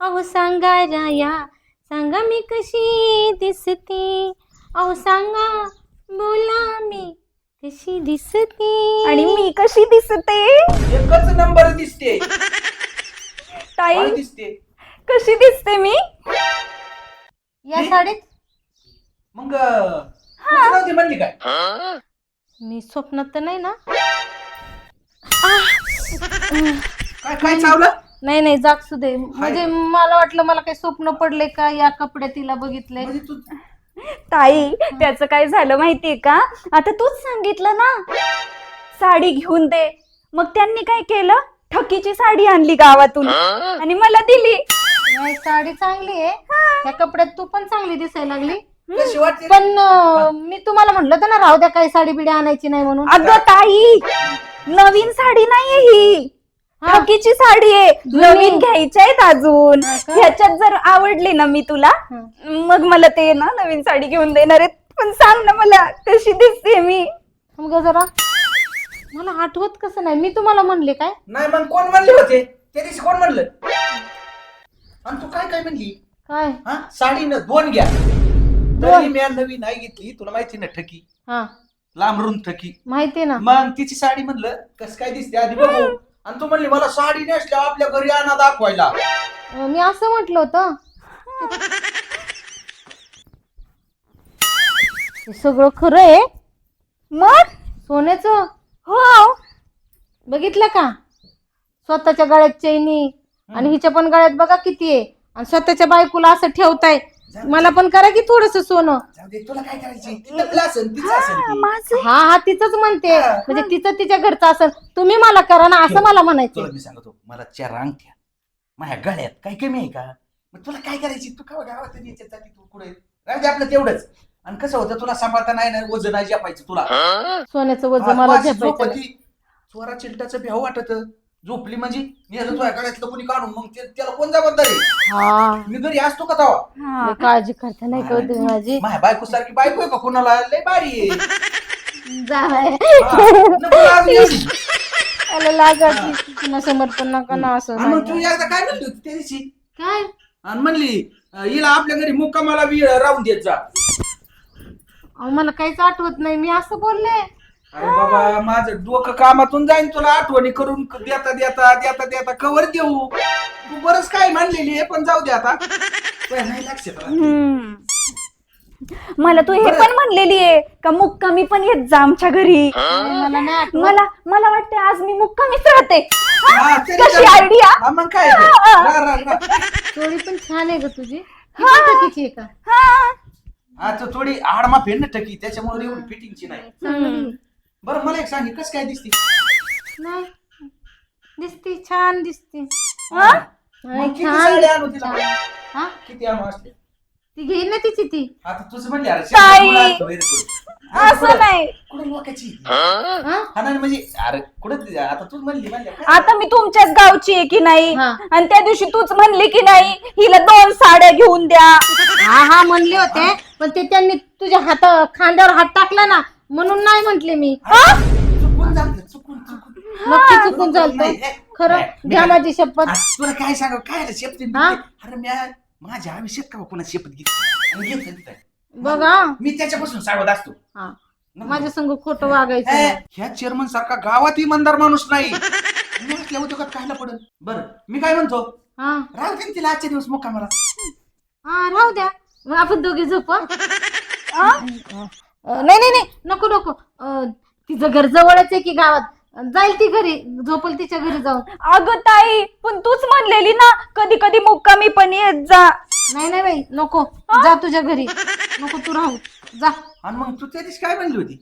अहो सांगा राया, सांगा मी कशी दिसते. अहो सांगा बोला मी कशी दिसते. आणि मी कशी दिसते एकच नंबर दिसते ताई दिसते कशी दिसते मी या साडीत मग म्हणली काय मी स्वप्नात तर नाही ना? काय काय चावलं नाही नाही जागसू दे. म्हणजे मला वाटलं मला काही स्वप्न पडले का या कपड्यात तिला बघितले. म्हणजे तू ताई त्याचं काय झालं माहितीये का आता तूच सांगितलं ना साडी घेऊन दे मग त्यांनी काय केलं ठकीची साडी आणली गावातून आणि मला दिली. नाही साडी चांगली आहे. या कपड्यात तू पण चांगली दिसायला लागली. कशी वाटते पण मी तुम्हाला म्हटलं होतं ना राहू द्या काही साडी बिडी आणायची नाही म्हणून. अगं ताई नवीन साडी नाहीये ही हा. ठकीची साडी आहे नवीन घ्यायच्या आहेत अजून हा का? ह्याच्यात जर आवडली ना मी तुला मग मला ते ना नवीन साडी घेऊन देणार आहेत पण सांग ना मला कशी दिसते मी मग जरा मला आठवत कसं नाही. मी तुम्हाला म्हणले काय? नाही मग कोण म्हणले होते त्या दिवशी कोण म्हणलं आणि तू काय काय म्हणली काय? हा साडी न 2 घ्या तरी मी नवी नाही घेतली तुला माहिती ना ठकी हा लांबरून ठकी माहितीये ना. मग तिची साडी म्हणलं कस काय दिसते आधी बघू आणि तू म्हणली मला साडी नेसल्या आपल्या घरी आणा दाखवायला मी असं म्हटलं होतं. हे सगळं खरं आहे. मग सोन्याचं हो बघितलं का? स्वतःच्या गळ्यात चैनी आणि हिच्या पण गळ्यात बघा किती आहे. आणि स्वतःच्या बायकोला असं ठेवताय. मला पण करा की थोडस सोनं. जाऊ दे, तुला काय करायची तिचं असेल तिचं असेल ती. माझं हा हा तिचंच म्हणते. म्हणजे तिचं तिच्या घरचं असेल. तुम्ही मला करा ना असं मला म्हणायचं. तुला मी सांगतो मला 4 अंगठ्या माझ्या गळ्यात काही कमी आहे का मग तुला काय करायची तू का गावात याच्यासाठी तू पुढे राहू दे आपलं तेवढंच आणि कसं होतं तुला सांभाळता नाही ना वजन नाही जपायचं तुला सोन्याचं वजन मला वाशी झेपायचं नाही. झोपती. चोरा चिलटाचं भ्याव वाटत झोपली म्हणजे नेलं तुझ्या गळ्यातलं कोणी काढून मग त्याला कोण जबाबदार आहे हा मी घरी असतो का तवा हा. लय काळजी करते नाही का तुम्ही माझी. माझ्या बायको सारखी बायको आहे का कोणाला लय बारी आहे जाय हा, नको लाजू यायची. त्याला लाज वाटली. पुन्हा समर्पण नका ना असं आणि मग तू एकदा काय म्हणली होती त्या दिवशी काय. आणि म्हणली हिला आपल्या घरी मुक्कामाला राहून देत जा अहो मला काहीच आठवत नाही. मी असं बोलले. अरे बाबा माझं डोकं कामातून जाईन तुला आठवणी करून देता देता देता देता कवर देऊ तू बरंच काय म्हणलेली आहे पण जाऊ दे आता तुला नाही लक्षात राहत. हम्म. मला तू हे पण म्हणलेली आहे का मुक्कामी पण येत जा आमच्या घरी मला नाही आठवत. मला वाटते आज मी मुक्कामीच राहते हा, तरी कशी चालेल. आयडिया हा, मग काय ते? रा. स्टोरी पण छान आहे ग तुझी. ही पण टकीची आहे का? हा हा तर थोडी आडमा फेड ना टकी त्याच्यामुळे एवढी फिटिंगची नाही चांगली. बरं मला एक सांग कस काय दिसते? नाही दिसती छान दिसती. हा? मग किती छान साड्या आणू तिला? हा किती आणू असते? ती घेईन ना तिची ती. आता तुझं म्हणले अरे ताई. शेतात मुलं असतं very good. असं नाही. कुठं लोकांची हा? हा नाही म्हणजे अरे कुठं आता तू म्हणली आता मी तुमच्याच गावची आहे की नाही, हा. आणि त्या दिवशी तूच म्हणली की नाही हिला 2 साड्या घेऊन द्या. हा म्हणले होते, पण ते त्यांनी तुझ्या खांद्यावर हात टाकला ना, म्हणून नाही म्हंटले मी. चुकून झालं चुकून नक्की चुकून चालतं. खरं घ्या माझी शपथ. तुला काय सांग काय शेपटी हा? अरे माझ्या आयुष्यात का कोणा शेपट घेतली बघा मी त्याच्यापासून सावध असतो. हा माझ्या संग खोटं वागायचं नाही. ह्या चेअरमन सारखा गावात इमानदार माणूस नाही. मी असल्या उद्योगात खायला पडेल. बरं मी काय म्हणतो, हा राहू दे ना तिला आजच्या दिवस मोका मला. हा राहू द्या, मग आपण दोघे झोप. नाही नाही नाही नको नको. तिचं घर जवळच आहे की गावात, जाईल ती घरी, झोपल तिच्या घरी जाऊन. अगं ताई पण तूच म्हणलेली ना कधी कधी मुक्कामी पण येत जा. नाही नाही बाई नको, जा तुझ्या घरी, नको तू राहू जा. आणि मग तू त्या दिवशी काय म्हणली होती?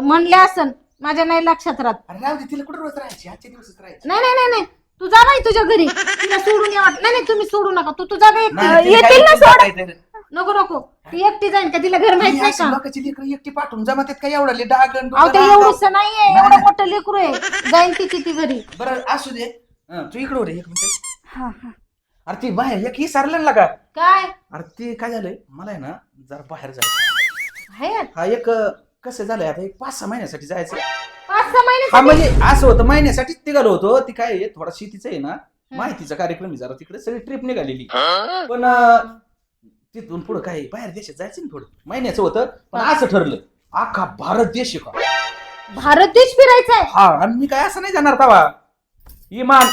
म्हणले असन, माझ्या नाही लक्षात राहत. अरे राहू दे तिला कुठं रोज राहायची, आजच्या दिवसच राहायची. नाही नाही नाही नाही तू जा बाई तुझ्या घरी, तिला सोडून या वाट. नाही नाही तुम्ही सोडू नका, तू तुझा काय नाही, तिला येतील ना काय सोड. जाता येतं. नको नको, ती एकटी जाईल का, तिला घर माहित ही नाही अशी का? लोकांची लेकरं एकटी पाठवून जमात काय एवढा डागण अहो ते एवढंच नाहीये, एवढं मोठं लेकरू आहे, जाईल तिची ती घरी. बरं असू दे. तू इकडे रे एक मिनिट. हा, हा. अरे ती बाहेर एक ही सारलं ना का? काय अरे ते काय झालंय मला आहे ना जरा बाहेर जायचं. आहे हा एक कसं झालंय आता एक 5-6 महिन्यासाठी जायचं. 5-6 महिने. हा म्हणजे असं होतं महिन्यासाठीच निघालो होतो. ती काय आहे थोडा शेतीचं आहे ना, माहितीचा कार्यक्रम आहे जरा, तिकडे सगळी ट्रिप निघालेली. पण तिथून पुढे काय बाहेर देशात जायचं ना, थोडं महिन्याचं होतं. पण असं ठरलं अख्खा भारत देश आहे का. भारत देश फिरायचा आहे. हा आणि मी काय असं नाही जाणार तवा इमान.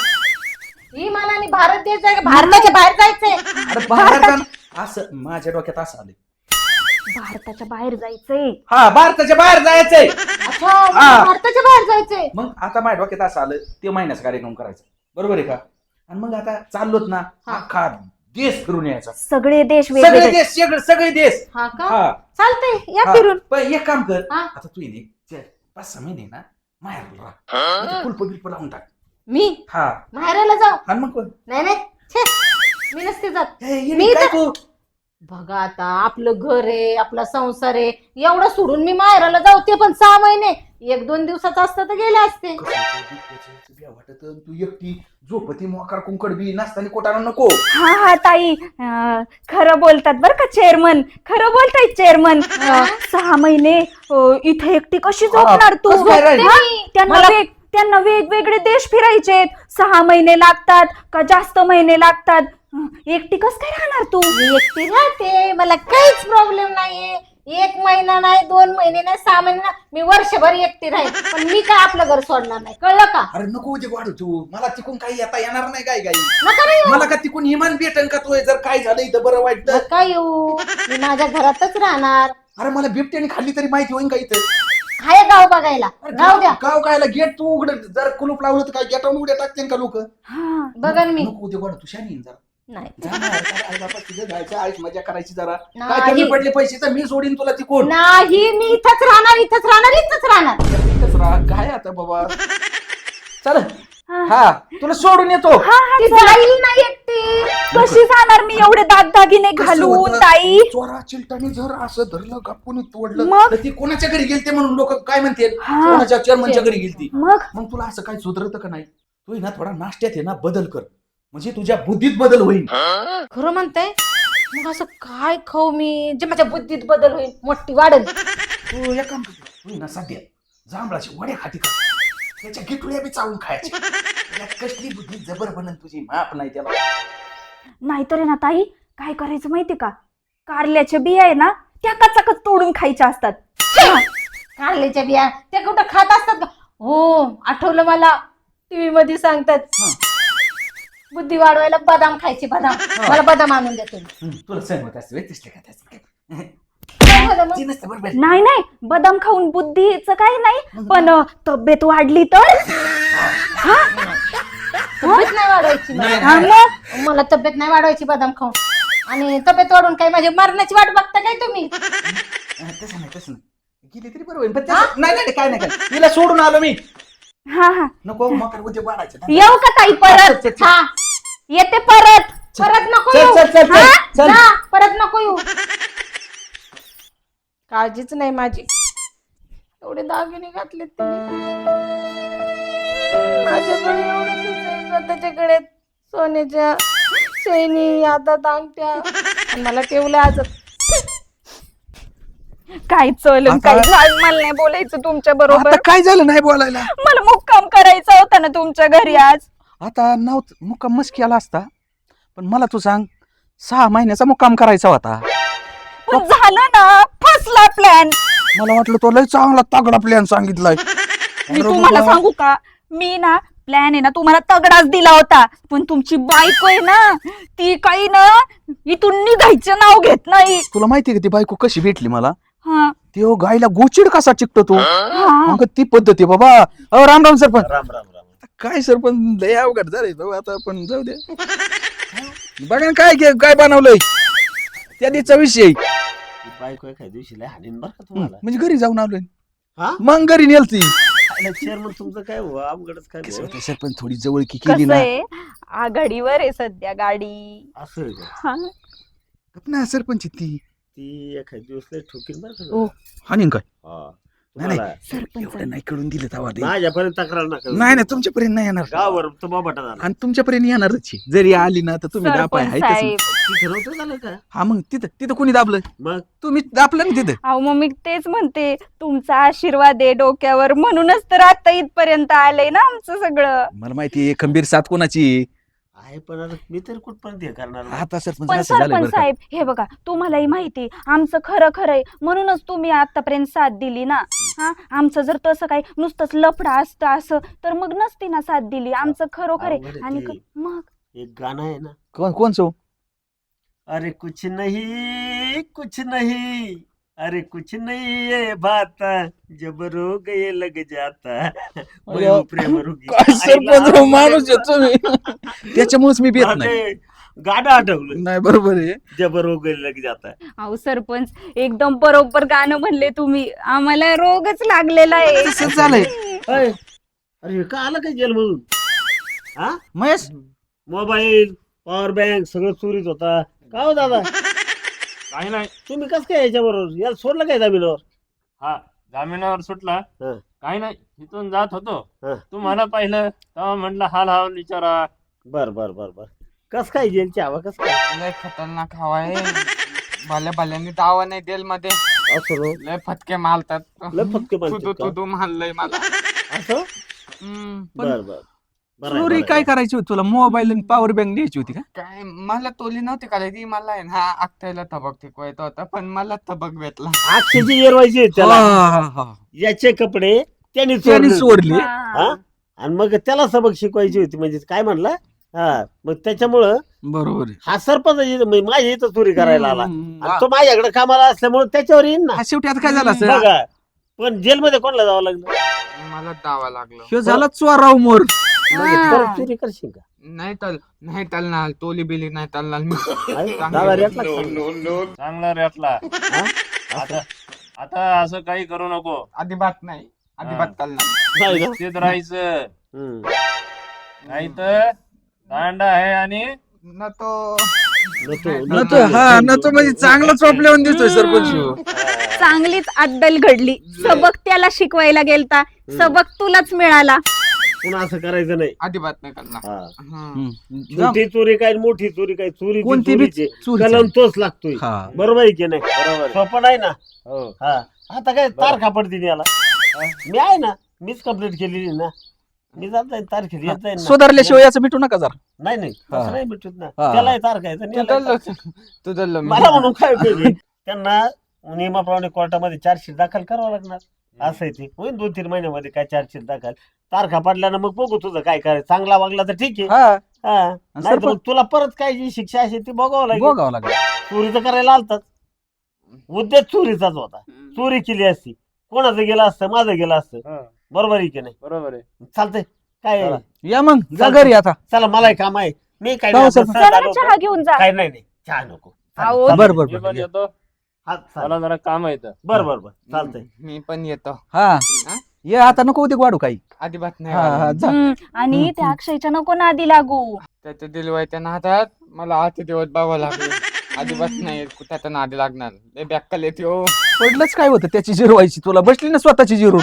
ही मनाने भारत देश जाय, भारताच्या बाहेर जायचंय. अरे बाहेर जाणं असं माझ्या डोक्यात असं आलंय. भारताच्या बाहेर जायचंय. हा भारताच्या बाहेर जायचंय. अच्छा हा. भारताच्या बाहेर जायचंय. मग आता माझ्या डोक्यात असं आलं ते महिन्याचा कार्यक्रम करायचा, बरोबर आहे का? आणि मग आता चाललोत ना, अख्खा देश फिरून यायचा. सगळे देश सगळे वेगवेगळे. देश सगळे देश. हा का हा चालतंय, या हा. फिरून. पण एक काम कर, हा. आता तू ये 5-6 महिने ना माहेर राहा, कुलप बिल्प लावून टाक. मी हा माहेराला जाऊ? आणि मग कोण? नाही नाही छे, मी नसते जात. हे, ये मी काय तर- तू बघा आता आपलं घर आहे, आपला संसार आहे, एवढं सोडून मी माहेराला जाऊ, ते पण 6 महिने. 1-2 दिवसाचं असतं तर गेले असते. वाटत तू एकटी झोपती मोकार कुंकड बी नसताना कोटाना नको. हा हा ताई खरं बोलतात बर का चेअरमन, खरं बोलताय चेअरमन. 6 महिने इथे एकटी कशी झोपणार तू? कसं काय राहील? हा? त्यांना वेगवेगळे देश फिरायचे. 6 महिने लागतात का जास्त महिने लागतात? एकटी कस काय राहणार तू? मी एकटी राहते, मला काहीच प्रॉब्लेम नाहीये. 1 महिना नाही, 2 महिने नाही, 6 महिने नाही, मी वर्षभर एकटी राहील. पण मी काय आपलं घर सोडणार नाही, कळलं का? अरे नको उद्या वाढू तू, मला तिकून काही येता येणार नाही. काय नका नाही येऊ. मला का तिकून इमान भेटन का तू जर काय झालं इथं बरं वाईट तर? नका येऊ, मी माझ्या घरातच राहणार. अरे मला बिबट्याने खाल्ली तरी माहिती होईन का इथं? हाय गाव बघायला, गाव द्या. गाव कायला गेट तू उघड, जर कुलूप लावलं तर काय गेटावून उड्या टाकते का लोक? हा. बघा मी. नको उद्या वाढू, तू शानी जरा नाही जा ना, आई बापा तिथे जायचं, आईस मजा करायची जरा. काय नाही. कमी पडले पैसे तर मी सोडीन तुला तिकून. नाही, मी इथंच राहणार, इथंच राहणार, इथंच राहणार. तिथंच राहा. काय आता बाबा चल. हा तुला सोडून येतो. ती जाईल नाही एकटी. कशी जाणार मी एवढे दागदागिने कसं घालून होतं? ताई? चोरा चिलटाने जर असं धरलं कापून तोडलं मग? तर ती कोणाच्या घरी गेलते म्हणून लोक काय म्हणते? हा. कोणाच्या चेअरमनच्या घरी गेलती. मग तुला असं काय सुधरत का नाही? तू ना थोडा नाश्त्यात आहे ना बदल कर, म्हणजे तुझ्या बुद्धीत बदल होईल. खरं म्हणताय? मग असं काय खाऊ मी जे माझ्या बुद्धीत बदल होईल, मोठी वाढेल? तू एक काम कर, तू ना सध्या जांभळाची वड्या खाती का, त्याच्या गिटुळ्या बी चावून खायच्या. त्यात कसली बुद्धी जबर बनन तुझी, माप नाही त्याला. नाहीतर आहे ना ताई काय करायचं माहिती का? कारल्याच्या बिया आहे ना त्या कचाकच तोडून खायच्या असतात. कारल्याच्या बिया त्या कुठं खात असतात का? हो आठवलं मला, टीव्ही मध्ये सांगतात बुद्धी वाढवायला बदाम खायचे. बदाम, मला बदाम आणून देतो. तुला सण होत असते तसले का त्याचं काय झालं मग? ती नसतं बरोबर. नाही नाही बदाम खाऊन बुद्धीचं काही नाही, पण तब्येत वाढली तर? तब्येत नाही वाढवायची मला. हा मग? मला तब्येत नाही वाढवायची बदाम खाऊन. आणि तब्येत वाढवून काय माझी मरणाची वाट बघता काय तुम्ही? तसं नाही गेली तरी बरोबर आहे. पण त्याचं- नाही नाही काय नाही काय तिला सोडून आलो मी. हा हा नको मकर उद्या वाढायचं. येऊ का ताई परत? हा येते परत. परत नको चल येऊ. चल चल हा? चल जा, परत नको येऊ. काळजीच नाही माझी. एवढे दागिने घातलेत तिने. माझ्याकडे एवढे स्वतःच्याकडे सोन्याच्या चैनी, हातात अंगठ्या, आणि मला ठेवलं आज. काय चल आता- काय झालं, मला नाही बोलायचं तुमच्या बरोबर. आता काय झालं नाही बोलायला. मला मुक्काम करायचा होता ना तुमच्या घरी आज. आता मुक्काम मस्त केला असता पण मला तू सांग 6 महिन्याचा मुक्काम करायचा होता. पण झालं ना, फसला प्लॅन. मला वाटलं तो लय चांगला तगडा प्लॅन सांगितलाय. मी तुम्हाला सांगू का, मी ना प्लॅन आहे ना तुम्हाला तगडाच दिला होता, पण तुमची बायको आहे ना ती काही ना इथून निघायचं नाव घेत नाही. तुला माहितीये का ती बायको कशी भेटली मला? हा तो गायला गोचिड कसा चिकतो तो हा. मग ती पद्धती बाबा. अहो राम राम सरपंच. राम राम राम. काय सरपंच लय अवघड झालंय बाबा. आता आपण जाऊ दे. बघा ना काय बनवलंय त्या दिवसा विषय. ती बायको एखाद्या दिवशी लय हाणीन बरं का तुम्हाला. म्हणजे घरी जाऊन आलोय. हा? मग घरी नेलती. चेअरमन तुमचं काय हो, अवघडच काय कसं झालं? होतं सरपंच थोडी जवळकी केली कसं ना. आहे, आघाडीवर आहे सध्या गाडी. असं आहे का? हा. ना सरपंच ती ती एखाद्या दिवस लय ठोकीन बरं का ओ. तुम्हाला. हानी काय हा. नाही तुम्हाला सरपंच एवढं नाही कळून दिलं तेव्हा ते. माझ्यापर्यंत तक्रार नका. नाही नाही तुमच्यापर्यंत नाही येणार. गावावर तो बाबाटा झाला. आणि तुमच्यापर्यंत येणारच आहे. जरी आली ना तर तुम्ही दापाय सरपंच आहे साहेब. तिथे नव्हतं झालं का? हा मग तिथं कोणी दाबलं? मग तुम्ही दाबलं ना तिथं. अहो मग मी तेच म्हणते, तुमचा आशीर्वाद आहे डोक्यावर, म्हणूनच तर आता इथपर्यंत आलंय ना आमचं सगळं. मला माहिती आहे खंबीर साथ कोणाची आहे. आहे पण आता मी तरी कुठपर्यंत हे करणार? आता सरपंच पण असं झालंय बरं सरपंच का. साहेब हे बघा, तुम्हालाही माहिती आमचं खरं खरंय, म्हणूनच तुम्ही आतापर्यंत साथ दिली ना. हा, आमचं जर तसं काही नुसतंच लफडा असतं असं तर मग नसती ना साथ दिली. आमचं खरोखर अवघड आहे. आहे आणि ते. मग एक गाणं आहे ना, कोणचं? अरे कुछ नहीं अरे कुछ नहीं ये बात जब रोग ये लग जाता मैं प्रेम रुगी. काय सरपंच हो, माणूस आहे तुम्ही. त्याच्यामुळेच मी भेट नाही. अरे, गाणं आठवलं. नाही बरोबर आहे. जब रोग ये लग जाता. अहो सरपंच एकदम बरोबर गाणं म्हणले तुम्ही. आम्हाला रोगच लागलेला आहे. तसंच झालंय. अय, अरे हे का आलं काय जेलमधून? हा, महेश मोबाईल, पॉवर बँक सगळं चोरीत होता. का हो दादा, काही नाही. तुम्ही कस काय याच्याबरोबर याला सोडलं काय जामीनावर? हा, जामिनावर सुटला. हं. काही नाही, इथून जात होतो. हं. तुम्हाला पाहिलं तेव्हा म्हटलं हाल हाल विचारा. बर बर बर बर. कस काय जेलची हवा कस काय? लय खतरनाक हवा आहे. भल्या दावा नाही जेल मध्ये. असं रो. लय फटके मारतात. लय फटके मारतात तुदू का? तुदू मारलंय मला. असं हम्म. बर बर. बरं आहे, चोरी बरं काय आहे. करायची होती तुला? मोबाईल आणि पॉवर बँक न्यायची होती का? काय मला तोली नव्हती करायची. मला आहे ना अख्ख्याला तबक टिकवायचा होता, पण मला तबक भेटला. अक्षयची येरवायची आहे त्याला. हा. याचे कपडे त्यांनी त्याने चोरले. सोडली. हा? आणि मग त्याला सबक शिकवायची होती. म्हणजे काय म्हणला? हा, मग त्याच्यामुळं बरोबर आहे. हा सरपंच माझ्या इथं चोरी करायला आला. हम्म. आणि तो माझ्याकडे कामाला असल्यामुळे त्याच्यावर येईन ना. हा, शेवटी आता काय झालं असं? बघा, पण जेलमध्ये कोणाला जावं लागलं? मला दावा लागलो. ह्यो झाला चोराव मोर. मग परत चोरी करशील का? नाही चालणार. तोली बिली नाही चालणार मी. आहे? दादा रेटला सांग. चांगला रेटला. हा? आता असं काही करू नको. अजिबात नाही. अजिबात चालणार. नाही ना? व्यवस्थित राहायचं. हम्म. नाही तर दांडा आहे आणि न तो नतो हा नतो म्हणजे चांगला चोपल्यावर दिसतोय सरपंच ह्यो. चांगलीच अद्दल घडली. सबक त्याला शिकवायला गेलता, सबक तुलाच मिळाला. पुन्हा असं करायचं नाही. अजिबात नाही करणार. हा. हम्म. छोटी चोरी काय मोठी चोरी काय, चोरी ती कोणती बी चोरीची. चोरीची. कलम तोच लागतोय. हा. बरोबर आहे की नाही? बरोबर आहे. सोपं नाही ना. हो. हा, आता काय तारखा पडतील याला. मी आहे ना, मीच कंप्लीट केलेली ना. मी जात जाईन तारखेला येत जाईन ना. सुधारल्याशिवाय याचं मिटू नका जरा. नाही नाही हा. तसं नाही भेटत ना. हा. त्यालाही तारखा आहे आणि यालाही तारखा आहे. तू धरलं मी. मला म्हणून काय उपयोग आहे? त्यांना नियमाप्रमाणे कोर्टामध्ये चार्जशीट दाखल करावं लागणार. असं आहे ते. होईल 2-3 महिन्यामध्ये काय चार्जशीट दाखल. तारखा पडल्यानं मग बघू तुझं काय करायचं. चांगला वागला तर ठीक आहे. हा हा. नाही तर सरपंच- मग तुला परत काय जी शिक्षा असेल ती बघावं लागेल. बघावं लागेल. चोरी तर करायला आलतात. उद्देश चोरीचाच होता. चोरी केली असती, कोणाचं गेलं असतं, माझं गेलं असतं. हं, बरोबर आहे की नाही? बरोबर आहे. चालतंय. काय चला. या मग जा घरी आता. चला, मलाही काम आहे. मी काय हो, नाही, सर. आता सहज चला आलो चहा होतो. घेऊन जा. काय नाही चहा नको. अहो, चला. बरं बरं मी बरं पण या. येतो. हा मला जरा काम आहे इथं. बर चालतंय. मी पण येतो. हा हा? ये आता नको उद्या वाढू काही. अजिबात नाही हा हा वाढणार. जा. आणि त्या अक्षयच्या नको नादी लागू. त्याचं दिलवाय त्या नादात मला आजचे दिवस बघावं लागले. अजिबात नाही कुठ्याच्या नादी लागणार. लय बॅक्कल येते हो. पडलंच काय होतं त्याची जिरवायची, तुला बसली ना स्वतःची जिरून.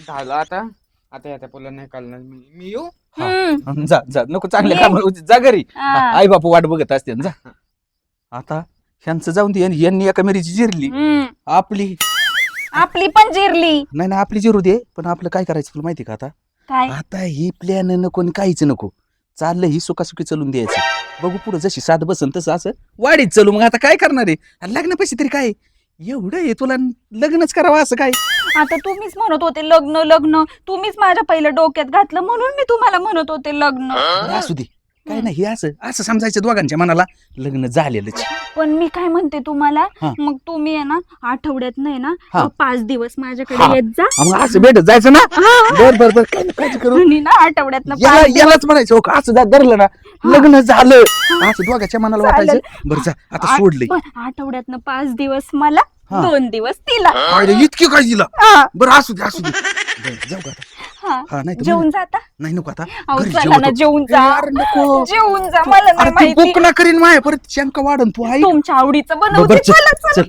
झालं आता. आता या पुला नाही काढणार मी येऊ. जा जा नको चांगल्या ये. कामाला जा घरी. हा. आई बापू वाट बघत असते जा. आता ह्यांचं जाऊन दे, यांनी एका मेरीची जिरली आपली. आपली पण जिरली. नाही ना आपली जिरू दे, पण आपलं काय करायचं तुला माहिती का आता? काय आता ही प्लॅन नको आणि काहीच नको. चाललं ही सुखासुखी चलून द्यायचं. बघू पुढं जशी साध बसन तसं असं वाढीत चलू. मग आता काय करणार आहे? आणि लग्नापाशी तरी काय एवढं आहे तुला, लग्नच करावं असं काय? आता तुम्हीच म्हणत होते लग्न लग्न, तुम्हीच माझ्या पहिलं डोक्यात घातलं म्हणून मी तुम्हाला म्हणत होते लग्न. बरं, असू दे काय नाही, हे असं असं समजायचं दोघांच्या मनाला लग्न झालेलंच. पण मी काय म्हणते तुम्हाला, हा. मग तुम्ही आहे ना आठवड्यात नाही ना हा. 5 दिवस हा. माझ्याकडे येत जा. मग असं भेटत जायचं ना. बर बर बर काय नाही, काळजी करू. आणि ना आठवड्यात यालाच म्हणायचं हो का, असं धरलं ना लग्न झालं असं दोघांच्या मनाला वाटायचं. बरं जा आता सोडलंय. आठवड्यातनं 5 दिवस मला, हा. 2 दिवस तिला. अरे इतकी काय दिला. हा. बरं असू दे असू दे. बरं, जाऊ का आता? हा. हा नाही तर जेवून जाता. नाही नको आता अहो, घरी चला जेवतो. ना जेवून जा. अरे नको. जेवून जा, मला अरे नाही ती माहिती. बुक ना करीन माय परत शंका वाढन तू आई. तुमच्या आवडीचं बरं बनवते. चल चला चला. चल